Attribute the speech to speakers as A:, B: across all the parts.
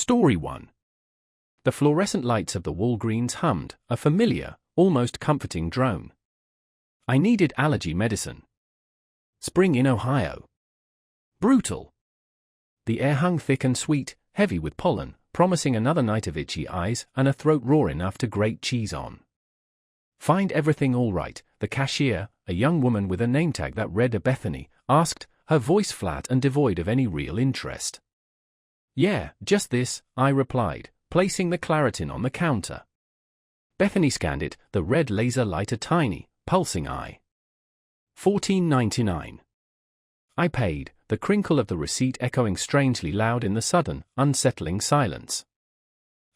A: Story 1. The fluorescent lights of the Walgreens hummed, a familiar, almost comforting drone. I needed allergy medicine. Spring in Ohio. Brutal. The air hung thick and sweet, heavy with pollen, promising another night of itchy eyes and a throat roar enough to grate cheese on. Find everything all right, the cashier, a young woman with a name tag that read Bethany, asked, her voice flat and devoid of any real interest. Yeah, just this, I replied, placing the Claritin on the counter. Bethany scanned it, the red laser light a tiny, pulsing eye. $14.99. I paid, the crinkle of the receipt echoing strangely loud in the sudden, unsettling silence.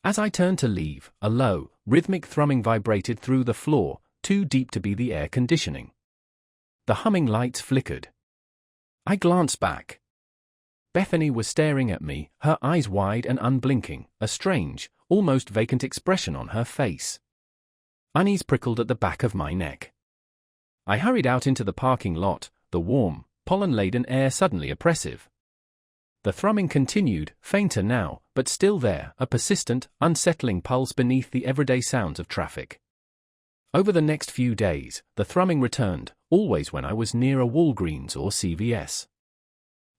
A: As I turned to leave, a low, rhythmic thrumming vibrated through the floor, too deep to be the air conditioning. The humming lights flickered. I glanced back. Bethany was staring at me, her eyes wide and unblinking, a strange, almost vacant expression on her face. Unease prickled at the back of my neck. I hurried out into the parking lot, the warm, pollen-laden air suddenly oppressive. The thrumming continued, fainter now, but still there, a persistent, unsettling pulse beneath the everyday sounds of traffic. Over the next few days, the thrumming returned, always when I was near a Walgreens or CVS.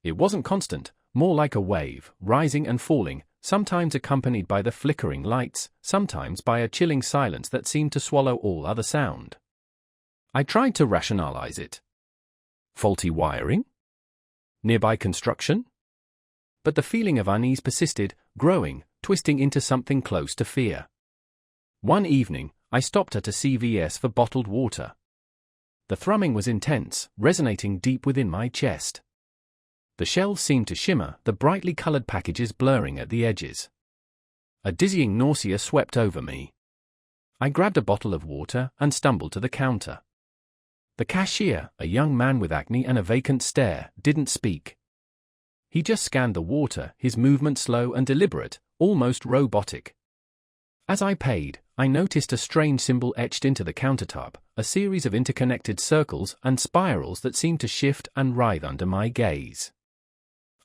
A: It wasn't constant, more like a wave, rising and falling, sometimes accompanied by the flickering lights, sometimes by a chilling silence that seemed to swallow all other sound. I tried to rationalize it. Faulty wiring? Nearby construction? But the feeling of unease persisted, growing, twisting into something close to fear. One evening, I stopped at a CVS for bottled water. The thrumming was intense, resonating deep within my chest. The shelves seemed to shimmer, the brightly colored packages blurring at the edges. A dizzying nausea swept over me. I grabbed a bottle of water and stumbled to the counter. The cashier, a young man with acne and a vacant stare, didn't speak. He just scanned the water, his movement slow and deliberate, almost robotic. As I paid, I noticed a strange symbol etched into the countertop, a series of interconnected circles and spirals that seemed to shift and writhe under my gaze.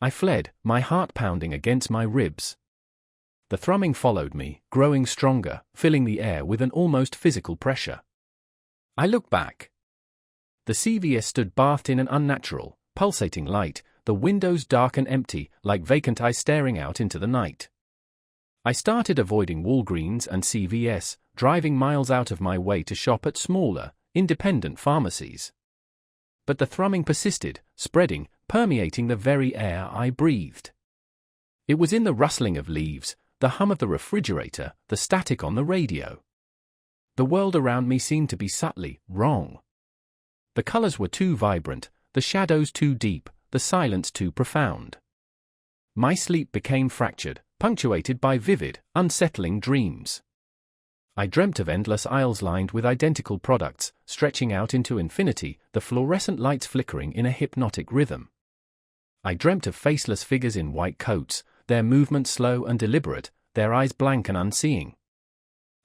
A: I fled, my heart pounding against my ribs. The thrumming followed me, growing stronger, filling the air with an almost physical pressure. I looked back. The CVS stood bathed in an unnatural, pulsating light, the windows dark and empty, like vacant eyes staring out into the night. I started avoiding Walgreens and CVS, driving miles out of my way to shop at smaller, independent pharmacies. But the thrumming persisted, spreading, permeating the very air I breathed. It was in the rustling of leaves, the hum of the refrigerator, the static on the radio. The world around me seemed to be subtly wrong. The colors were too vibrant, the shadows too deep, the silence too profound. My sleep became fractured, punctuated by vivid, unsettling dreams. I dreamt of endless aisles lined with identical products, stretching out into infinity, the fluorescent lights flickering in a hypnotic rhythm. I dreamt of faceless figures in white coats, their movements slow and deliberate, their eyes blank and unseeing.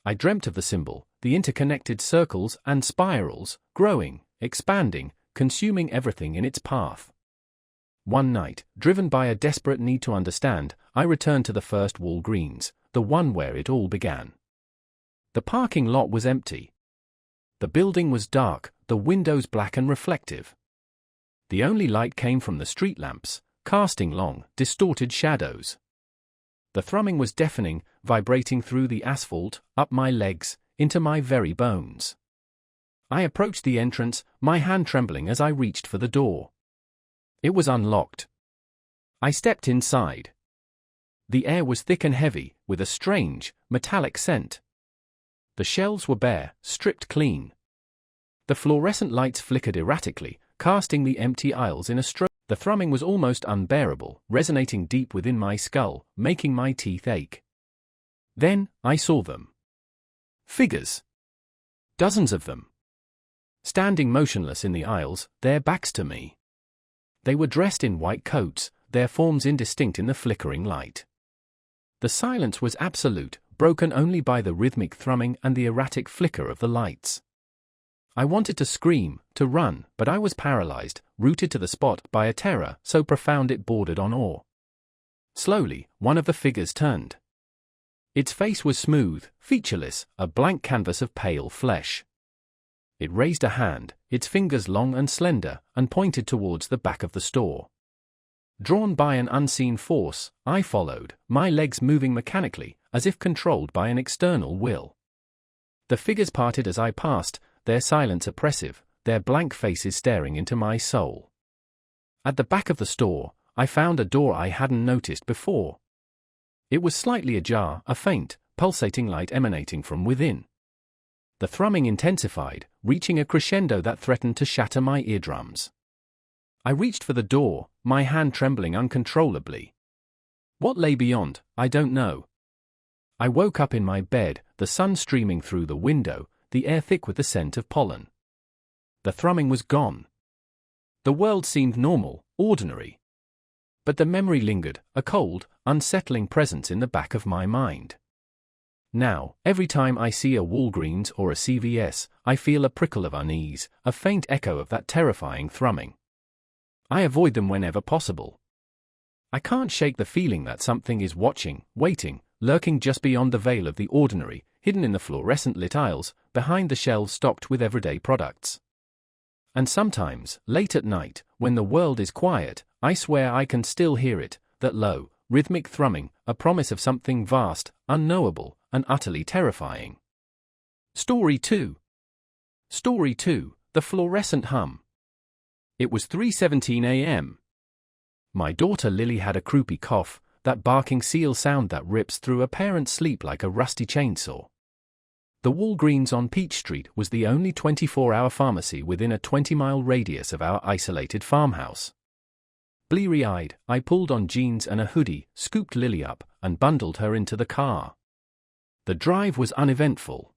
A: I dreamt of the symbol, the interconnected circles and spirals, growing, expanding, consuming everything in its path. One night, driven by a desperate need to understand, I returned to the first Walgreens, the one where it all began. The parking lot was empty. The building was dark, the windows black and reflective. The only light came from the street lamps, casting long, distorted shadows. The thrumming was deafening, vibrating through the asphalt, up my legs, into my very bones. I approached the entrance, my hand trembling as I reached for the door. It was unlocked. I stepped inside. The air was thick and heavy, with a strange, metallic scent. The shelves were bare, stripped clean. The fluorescent lights flickered erratically, casting the empty aisles in a stroke. The thrumming was almost unbearable, resonating deep within my skull, making my teeth ache. Then, I saw them. Figures. Dozens of them. Standing motionless in the aisles, their backs to me. They were dressed in white coats, their forms indistinct in the flickering light. The silence was absolute, broken only by the rhythmic thrumming and the erratic flicker of the lights. I wanted to scream, to run, but I was paralyzed, rooted to the spot by a terror so profound it bordered on awe. Slowly, one of the figures turned. Its face was smooth, featureless, a blank canvas of pale flesh. It raised a hand, its fingers long and slender, and pointed towards the back of the store. Drawn by an unseen force, I followed, my legs moving mechanically, as if controlled by an external will. The figures parted as I passed, their silence oppressive, their blank faces staring into my soul. At the back of the store, I found a door I hadn't noticed before. It was slightly ajar, a faint, pulsating light emanating from within. The thrumming intensified, reaching a crescendo that threatened to shatter my eardrums. I reached for the door, my hand trembling uncontrollably. What lay beyond, I don't know. I woke up in my bed, the sun streaming through the window, the air thick with the scent of pollen. The thrumming was gone. The world seemed normal, ordinary. But the memory lingered, a cold, unsettling presence in the back of my mind. Now, every time I see a Walgreens or a CVS, I feel a prickle of unease, a faint echo of that terrifying thrumming. I avoid them whenever possible. I can't shake the feeling that something is watching, waiting, lurking just beyond the veil of the ordinary, hidden in the fluorescent lit aisles, behind the shelves stocked with everyday products. And sometimes, late at night, when the world is quiet, I swear I can still hear it, that low, rhythmic thrumming, a promise of something vast, unknowable, and utterly terrifying. Story 2. Story 2, The Fluorescent Hum. It was 3:17 a.m. My daughter Lily had a croupy cough, that barking seal sound that rips through a parent's sleep like a rusty chainsaw. The Walgreens on Peach Street was the only 24-hour pharmacy within a 20-mile radius of our isolated farmhouse. Bleary-eyed, I pulled on jeans and a hoodie, scooped Lily up, and bundled her into the car. The drive was uneventful.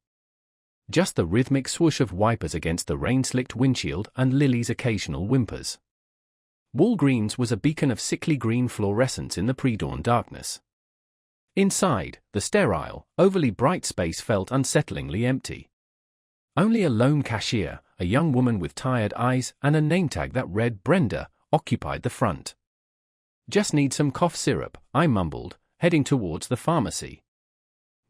A: Just the rhythmic swoosh of wipers against the rain-slicked windshield and Lily's occasional whimpers. Walgreens was a beacon of sickly green fluorescence in the pre-dawn darkness. Inside, the sterile, overly bright space felt unsettlingly empty. Only a lone cashier, a young woman with tired eyes and a name tag that read Brenda, occupied the front. "Just need some cough syrup," I mumbled, heading towards the pharmacy.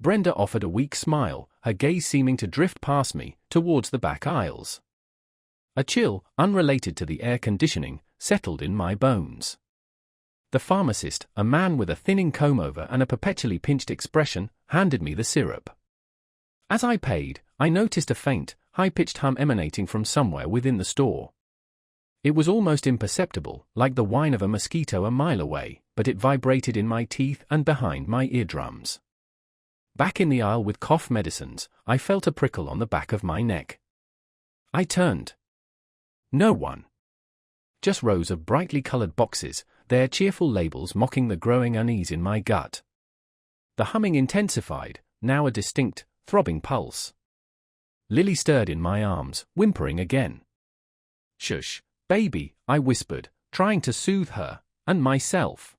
A: Brenda offered a weak smile, her gaze seeming to drift past me, towards the back aisles. A chill, unrelated to the air conditioning, settled in my bones. The pharmacist, a man with a thinning comb-over and a perpetually pinched expression, handed me the syrup. As I paid, I noticed a faint, high-pitched hum emanating from somewhere within the store. It was almost imperceptible, like the whine of a mosquito a mile away, but it vibrated in my teeth and behind my eardrums. Back in the aisle with cough medicines, I felt a prickle on the back of my neck. I turned. No one. Just rows of brightly colored boxes, their cheerful labels mocking the growing unease in my gut. The humming intensified, now a distinct, throbbing pulse. Lily stirred in my arms, whimpering again. "Shush, baby," I whispered, trying to soothe her, and myself.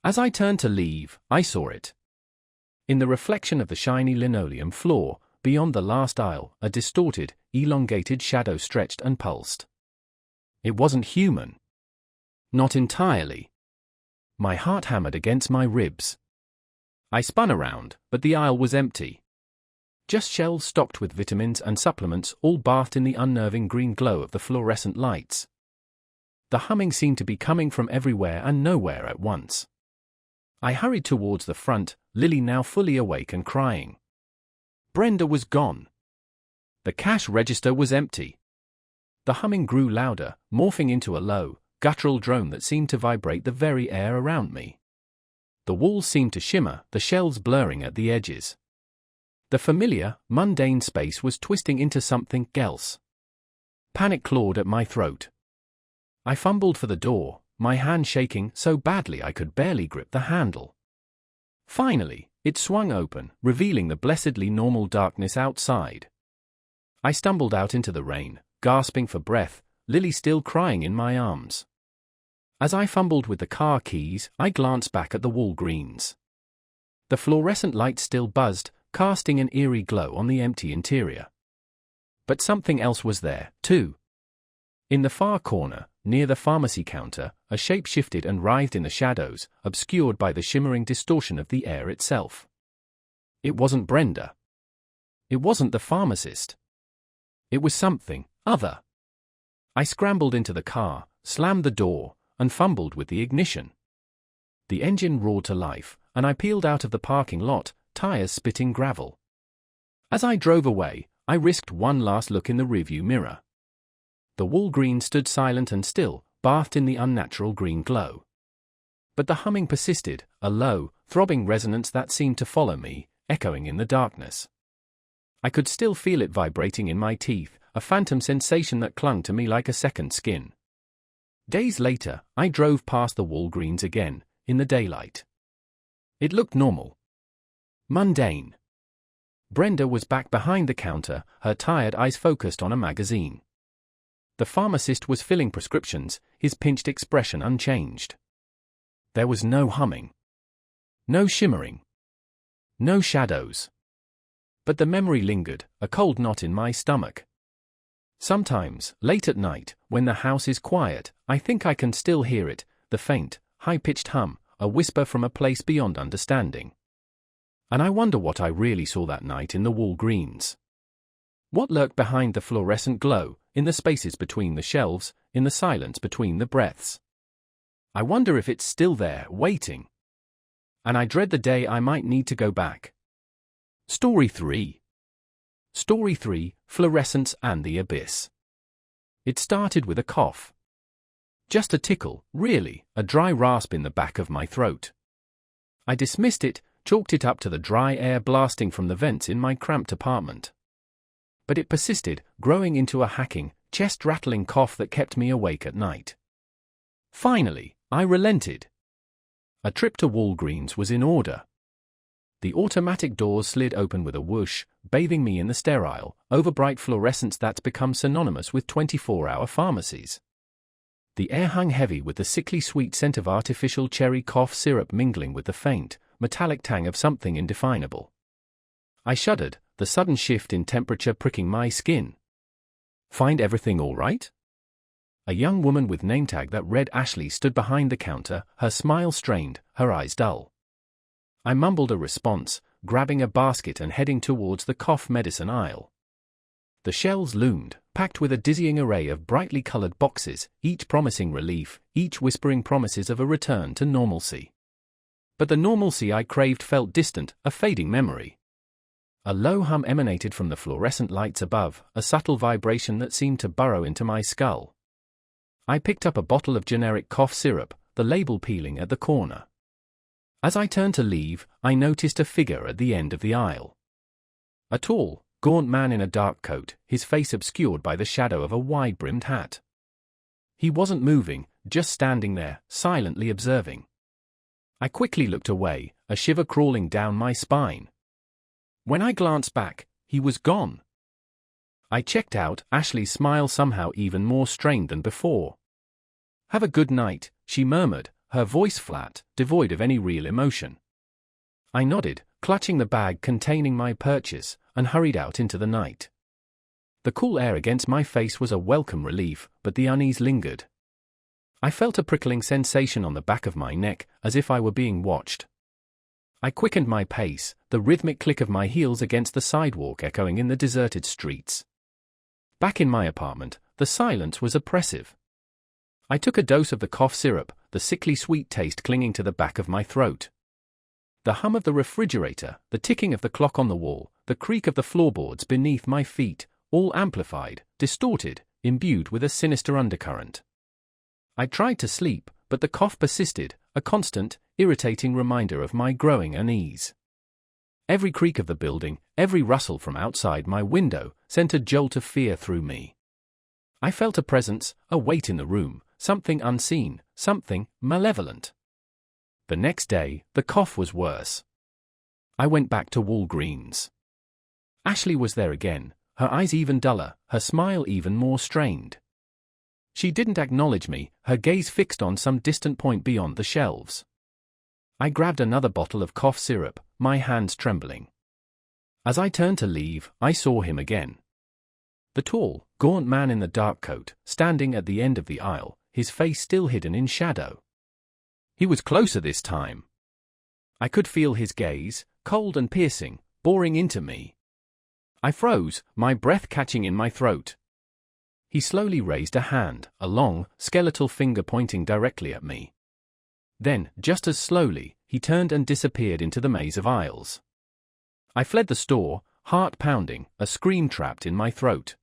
A: As I turned to leave, I saw it. In the reflection of the shiny linoleum floor, beyond the last aisle, a distorted, elongated shadow stretched and pulsed. It wasn't human. Not entirely. My heart hammered against my ribs. I spun around, but the aisle was empty. Just shelves stocked with vitamins and supplements, all bathed in the unnerving green glow of the fluorescent lights. The humming seemed to be coming from everywhere and nowhere at once. I hurried towards the front, Lily now fully awake and crying. Brenda was gone. The cash register was empty. The humming grew louder, morphing into a low, guttural drone that seemed to vibrate the very air around me. The walls seemed to shimmer, the shelves blurring at the edges. The familiar, mundane space was twisting into something else. Panic clawed at my throat. I fumbled for the door, my hand shaking so badly I could barely grip the handle. Finally, it swung open, revealing the blessedly normal darkness outside. I stumbled out into the rain, gasping for breath, Lily still crying in my arms. As I fumbled with the car keys, I glanced back at the Walgreens. The fluorescent lights still buzzed, casting an eerie glow on the empty interior. But something else was there, too. In the far corner, near the pharmacy counter, a shape shifted and writhed in the shadows, obscured by the shimmering distortion of the air itself. It wasn't Brenda. It wasn't the pharmacist. It was something other. I scrambled into the car, slammed the door, and fumbled with the ignition. The engine roared to life, and I peeled out of the parking lot, tires spitting gravel. As I drove away, I risked one last look in the rearview mirror. The Walgreens stood silent and still, bathed in the unnatural green glow. But the humming persisted, a low, throbbing resonance that seemed to follow me, echoing in the darkness. I could still feel it vibrating in my teeth, a phantom sensation that clung to me like a second skin. Days later, I drove past the Walgreens again, in the daylight. It looked normal. Mundane. Brenda was back behind the counter, her tired eyes focused on a magazine. The pharmacist was filling prescriptions, his pinched expression unchanged. There was no humming. No shimmering. No shadows. But the memory lingered, a cold knot in my stomach. Sometimes, late at night, when the house is quiet, I think I can still hear it, the faint, high-pitched hum, a whisper from a place beyond understanding. And I wonder what I really saw that night in the Walgreens. What lurked behind the fluorescent glow, in the spaces between the shelves, in the silence between the breaths. I wonder if it's still there, waiting. And I dread the day I might need to go back. Story 3. Story 3, Fluorescence and the Abyss. It started with a cough. Just a tickle, really, a dry rasp in the back of my throat. I dismissed it, chalked it up to the dry air blasting from the vents in my cramped apartment. But it persisted, growing into a hacking, chest-rattling cough that kept me awake at night. Finally, I relented. A trip to Walgreens was in order. The automatic doors slid open with a whoosh, bathing me in the sterile, overbright fluorescence that's become synonymous with 24-hour pharmacies. The air hung heavy with the sickly sweet scent of artificial cherry cough syrup mingling with the faint, metallic tang of something indefinable. I shuddered, the sudden shift in temperature pricking my skin. Find everything all right? A young woman with name tag that read Ashley stood behind the counter, her smile strained, her eyes dull. I mumbled a response, grabbing a basket and heading towards the cough medicine aisle. The shelves loomed, packed with a dizzying array of brightly colored boxes, each promising relief, each whispering promises of a return to normalcy. But the normalcy I craved felt distant, a fading memory. A low hum emanated from the fluorescent lights above, a subtle vibration that seemed to burrow into my skull. I picked up a bottle of generic cough syrup, the label peeling at the corner. As I turned to leave, I noticed a figure at the end of the aisle. A tall, gaunt man in a dark coat, his face obscured by the shadow of a wide-brimmed hat. He wasn't moving, just standing there, silently observing. I quickly looked away, a shiver crawling down my spine. When I glanced back, he was gone. I checked out, Ashley's smile somehow even more strained than before. "Have a good night," she murmured, her voice flat, devoid of any real emotion. I nodded, clutching the bag containing my purchase, and hurried out into the night. The cool air against my face was a welcome relief, but the unease lingered. I felt a prickling sensation on the back of my neck, as if I were being watched. I quickened my pace, the rhythmic click of my heels against the sidewalk echoing in the deserted streets. Back in my apartment, the silence was oppressive. I took a dose of the cough syrup, the sickly sweet taste clinging to the back of my throat. The hum of the refrigerator, the ticking of the clock on the wall, the creak of the floorboards beneath my feet, all amplified, distorted, imbued with a sinister undercurrent. I tried to sleep, but the cough persisted, a constant, irritating reminder of my growing unease. Every creak of the building, every rustle from outside my window, sent a jolt of fear through me. I felt a presence, a weight in the room, something unseen, something malevolent. The next day, the cough was worse. I went back to Walgreens. Ashley was there again, her eyes even duller, her smile even more strained. She didn't acknowledge me, her gaze fixed on some distant point beyond the shelves. I grabbed another bottle of cough syrup, my hands trembling. As I turned to leave, I saw him again. The tall, gaunt man in the dark coat, standing at the end of the aisle, his face still hidden in shadow. He was closer this time. I could feel his gaze, cold and piercing, boring into me. I froze, my breath catching in my throat. He slowly raised a hand, a long, skeletal finger pointing directly at me. Then, just as slowly, he turned and disappeared into the maze of aisles. I fled the store, heart pounding, a scream trapped in my throat.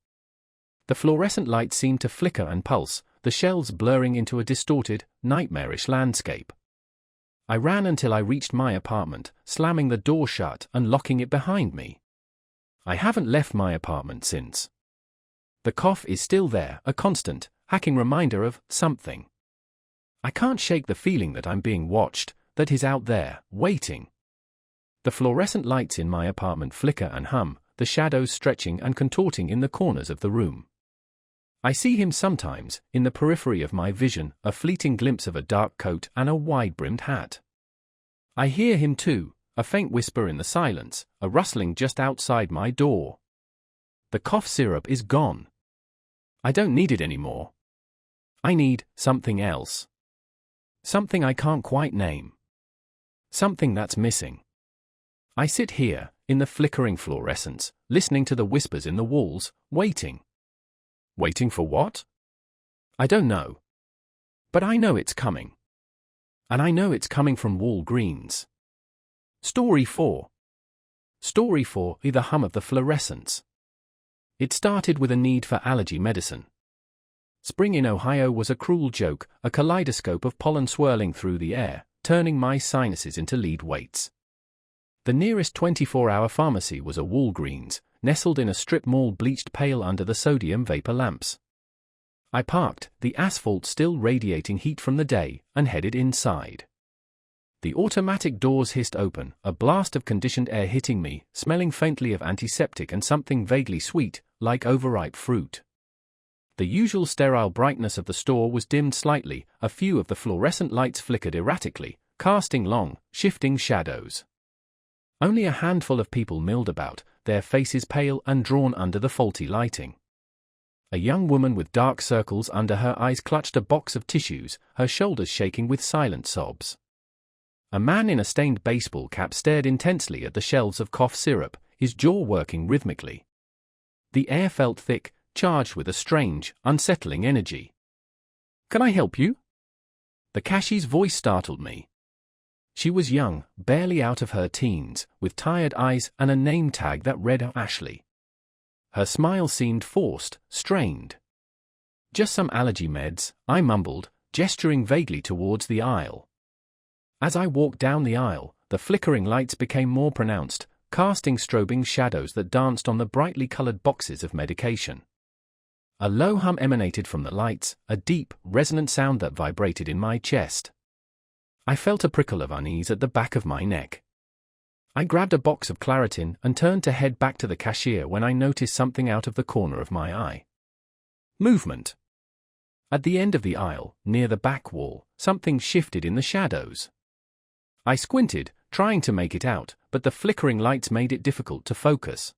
A: The fluorescent lights seemed to flicker and pulse, the shelves blurring into a distorted, nightmarish landscape. I ran until I reached my apartment, slamming the door shut and locking it behind me. I haven't left my apartment since. The cough is still there, a constant, hacking reminder of something. I can't shake the feeling that I'm being watched, that he's out there, waiting. The fluorescent lights in my apartment flicker and hum, the shadows stretching and contorting in the corners of the room. I see him sometimes, in the periphery of my vision, a fleeting glimpse of a dark coat and a wide-brimmed hat. I hear him too, a faint whisper in the silence, a rustling just outside my door. The cough syrup is gone. I don't need it anymore. I need something else. Something I can't quite name. Something that's missing. I sit here, in the flickering fluorescence, listening to the whispers in the walls, waiting. Waiting for what? I don't know. But I know it's coming. And I know it's coming from Walgreens. Story 4. Story 4, the hum of the fluorescence. It started with a need for allergy medicine. Spring in Ohio was a cruel joke, a kaleidoscope of pollen swirling through the air, turning my sinuses into lead weights. The nearest 24-hour pharmacy was a Walgreens, nestled in a strip mall bleached pale under the sodium vapor lamps. I parked, the asphalt still radiating heat from the day, and headed inside. The automatic doors hissed open, a blast of conditioned air hitting me, smelling faintly of antiseptic and something vaguely sweet, like overripe fruit. The usual sterile brightness of the store was dimmed slightly, a few of the fluorescent lights flickered erratically, casting long, shifting shadows. Only a handful of people milled about, their faces pale and drawn under the faulty lighting. A young woman with dark circles under her eyes clutched a box of tissues, her shoulders shaking with silent sobs. A man in a stained baseball cap stared intensely at the shelves of cough syrup, his jaw working rhythmically. The air felt thick, charged with a strange, unsettling energy. "Can I help you?" The cashier's voice startled me. She was young, barely out of her teens, with tired eyes and a name tag that read Ashley. Her smile seemed forced, strained. "Just some allergy meds," I mumbled, gesturing vaguely towards the aisle. As I walked down the aisle, the flickering lights became more pronounced, casting strobing shadows that danced on the brightly colored boxes of medication. A low hum emanated from the lights, a deep, resonant sound that vibrated in my chest. I felt a prickle of unease at the back of my neck. I grabbed a box of Claritin and turned to head back to the cashier when I noticed something out of the corner of my eye. Movement. At the end of the aisle, near the back wall, something shifted in the shadows. I squinted, trying to make it out, but the flickering lights made it difficult to focus.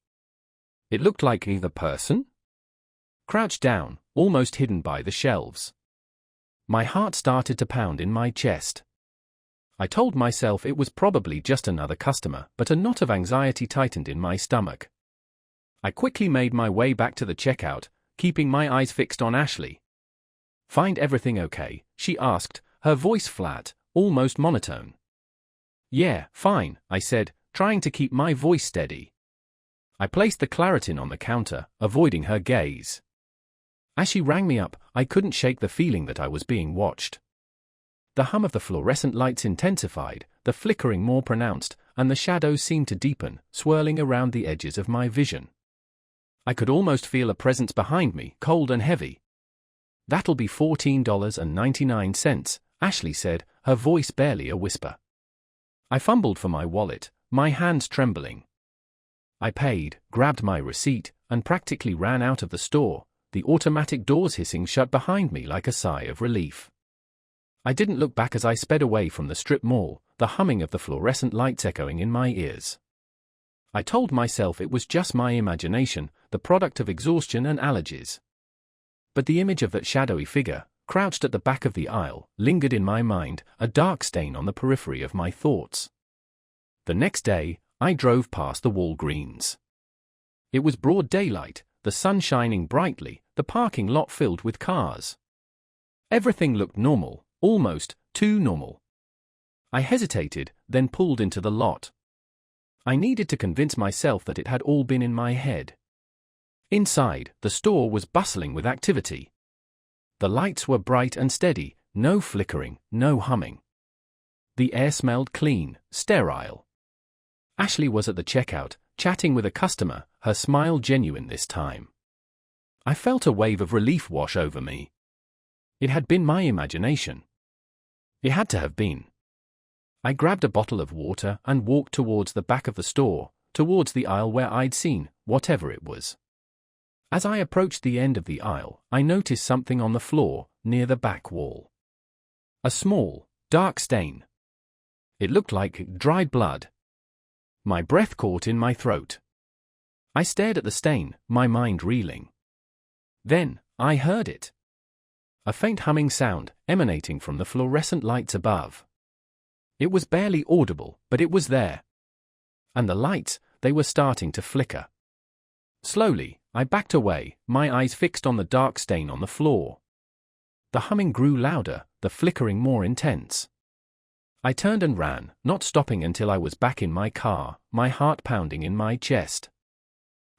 A: It looked like either person? Crouched down, almost hidden by the shelves. My heart started to pound in my chest. I told myself it was probably just another customer, but a knot of anxiety tightened in my stomach. I quickly made my way back to the checkout, keeping my eyes fixed on Ashley. "Find everything okay?" she asked, her voice flat, almost monotone. "Yeah, fine," I said, trying to keep my voice steady. I placed the Claritin on the counter, avoiding her gaze. As she rang me up, I couldn't shake the feeling that I was being watched. The hum of the fluorescent lights intensified, the flickering more pronounced, and the shadows seemed to deepen, swirling around the edges of my vision. I could almost feel a presence behind me, cold and heavy. "That'll be $14.99, Ashley said, her voice barely a whisper. I fumbled for my wallet, my hands trembling. I paid, grabbed my receipt, and practically ran out of the store, the automatic doors hissing shut behind me like a sigh of relief. I didn't look back as I sped away from the strip mall, the humming of the fluorescent lights echoing in my ears. I told myself it was just my imagination, the product of exhaustion and allergies. But the image of that shadowy figure, crouched at the back of the aisle, lingered in my mind, a dark stain on the periphery of my thoughts. The next day, I drove past the Walgreens. It was broad daylight, the sun shining brightly, the parking lot filled with cars. Everything looked normal, almost too normal. I hesitated, then pulled into the lot. I needed to convince myself that it had all been in my head. Inside, the store was bustling with activity. The lights were bright and steady, no flickering, no humming. The air smelled clean, sterile. Ashley was at the checkout, chatting with a customer, her smile genuine this time. I felt a wave of relief wash over me. It had been my imagination. It had to have been. I grabbed a bottle of water and walked towards the back of the store, towards the aisle where I'd seen whatever it was. As I approached the end of the aisle, I noticed something on the floor, near the back wall. A small, dark stain. It looked like dried blood. My breath caught in my throat. I stared at the stain, my mind reeling. Then, I heard it. A faint humming sound, emanating from the fluorescent lights above. It was barely audible, but it was there. And the lights, they were starting to flicker. Slowly, I backed away, my eyes fixed on the dark stain on the floor. The humming grew louder, the flickering more intense. I turned and ran, not stopping until I was back in my car, my heart pounding in my chest.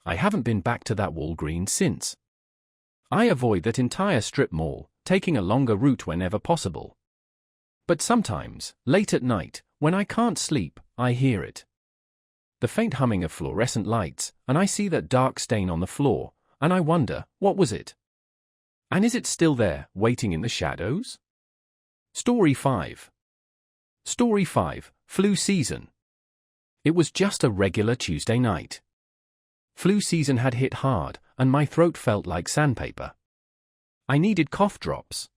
A: I haven't been back to that Walgreens since. I avoid that entire strip mall, taking a longer route whenever possible. But sometimes, late at night, when I can't sleep, I hear it. The faint humming of fluorescent lights, and I see that dark stain on the floor, and I wonder, what was it? And is it still there, waiting in the shadows? Story 5. Story 5, Flu Season. It was just a regular Tuesday night. Flu season had hit hard, and my throat felt like sandpaper. I needed cough drops.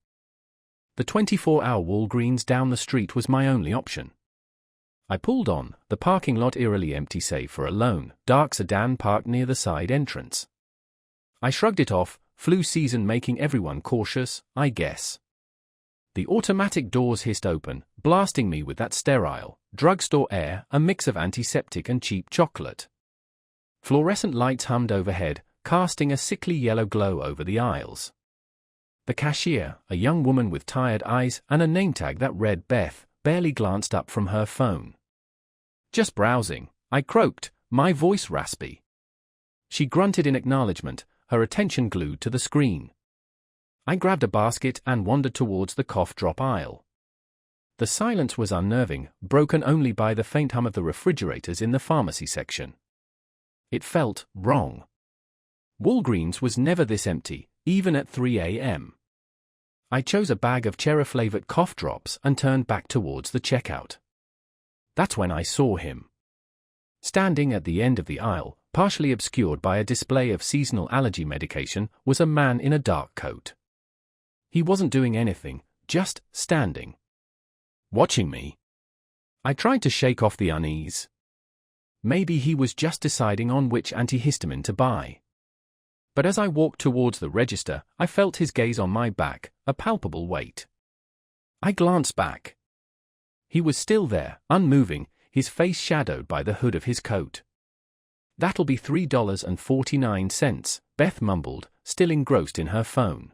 A: The 24-hour Walgreens down the street was my only option. I pulled on, the parking lot eerily empty save for a lone, dark sedan parked near the side entrance. I shrugged it off, flu season making everyone cautious, I guess. The automatic doors hissed open, blasting me with that sterile, drugstore air, a mix of antiseptic and cheap chocolate. Fluorescent lights hummed overhead, casting a sickly yellow glow over the aisles. The cashier, a young woman with tired eyes and a name tag that read Beth, barely glanced up from her phone. Just browsing, I croaked, my voice raspy. She grunted in acknowledgement, her attention glued to the screen. I grabbed a basket and wandered towards the cough drop aisle. The silence was unnerving, broken only by the faint hum of the refrigerators in the pharmacy section. It felt wrong. Walgreens was never this empty, even at 3 a.m. I chose a bag of cherry-flavored cough drops and turned back towards the checkout. That's when I saw him. Standing at the end of the aisle, partially obscured by a display of seasonal allergy medication, was a man in a dark coat. He wasn't doing anything, just standing. Watching me. I tried to shake off the unease. Maybe he was just deciding on which antihistamine to buy. But as I walked towards the register, I felt his gaze on my back, a palpable weight. I glanced back. He was still there, unmoving, his face shadowed by the hood of his coat. "That'll be $3.49, Beth mumbled, still engrossed in her phone.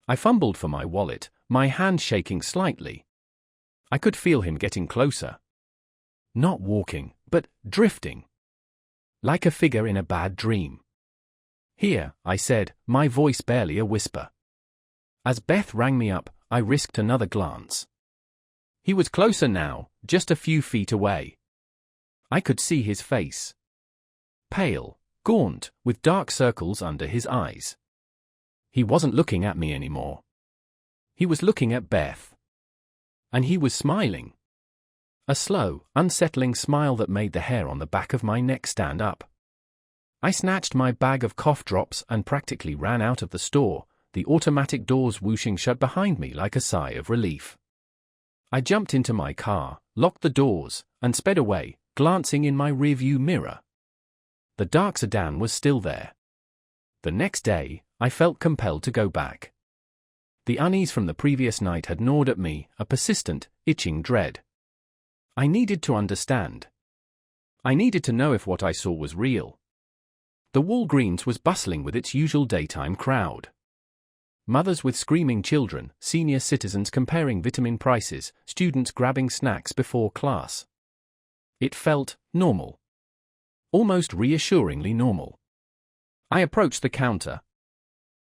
A: I fumbled for my wallet, my hand shaking slightly. I could feel him getting closer. Not walking, but drifting. Like a figure in a bad dream. "Here," I said, my voice barely a whisper. As Beth rang me up, I risked another glance. He was closer now, just a few feet away. I could see his face. Pale, gaunt, with dark circles under his eyes. He wasn't looking at me anymore. He was looking at Beth. And he was smiling. A slow, unsettling smile that made the hair on the back of my neck stand up. I snatched my bag of cough drops and practically ran out of the store, the automatic doors whooshing shut behind me like a sigh of relief. I jumped into my car, locked the doors, and sped away, glancing in my rearview mirror. The dark sedan was still there. The next day, I felt compelled to go back. The unease from the previous night had gnawed at me, a persistent, itching dread. I needed to understand. I needed to know if what I saw was real. The Walgreens was bustling with its usual daytime crowd. Mothers with screaming children, senior citizens comparing vitamin prices, students grabbing snacks before class. It felt normal. Almost reassuringly normal. I approached the counter.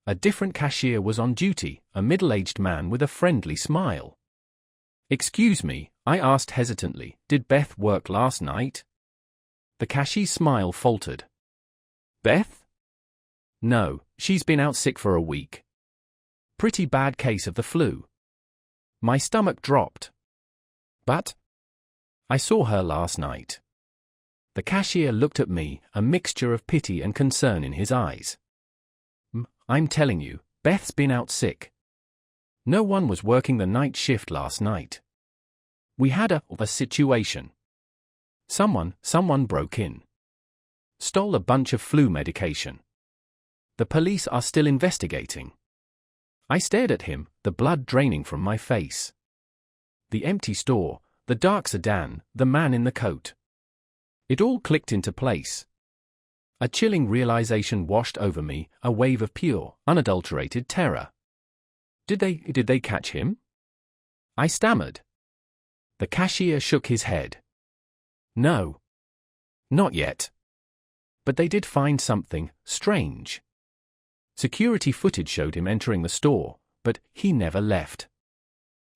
A: A different cashier was on duty, a middle-aged man with a friendly smile. "Excuse me," I asked hesitantly, "did Beth work last night?" The cashier's smile faltered. "Beth? No, she's been out sick for a week. Pretty bad case of the flu." My stomach dropped. "But I saw her last night." The cashier looked at me, a mixture of pity and concern in his eyes. "I'm telling you, Beth's been out sick. No one was working the night shift last night. We had a situation. Someone broke in. Stole a bunch of flu medication. The police are still investigating." I stared at him, the blood draining from my face. The empty store, the dark sedan, the man in the coat. It all clicked into place. A chilling realization washed over me, a wave of pure, unadulterated terror. Did they catch him?" I stammered. The cashier shook his head. "No. Not yet. But they did find something strange. Security footage showed him entering the store, but he never left."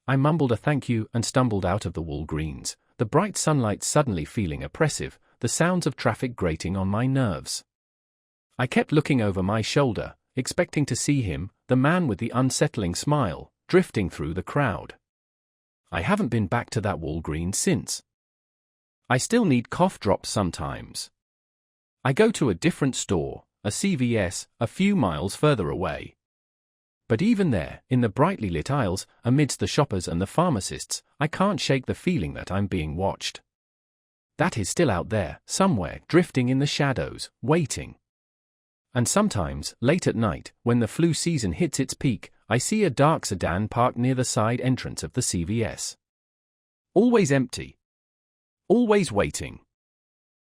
A: I mumbled a thank you and stumbled out of the Walgreens, the bright sunlight suddenly feeling oppressive, the sounds of traffic grating on my nerves. I kept looking over my shoulder, expecting to see him, the man with the unsettling smile, drifting through the crowd. I haven't been back to that Walgreens since. I still need cough drops sometimes. I go to a different store, a CVS, a few miles further away. But even there, in the brightly lit aisles, amidst the shoppers and the pharmacists, I can't shake the feeling that I'm being watched. That is still out there, somewhere, drifting in the shadows, waiting. And sometimes, late at night, when the flu season hits its peak, I see a dark sedan parked near the side entrance of the CVS. Always empty. Always waiting.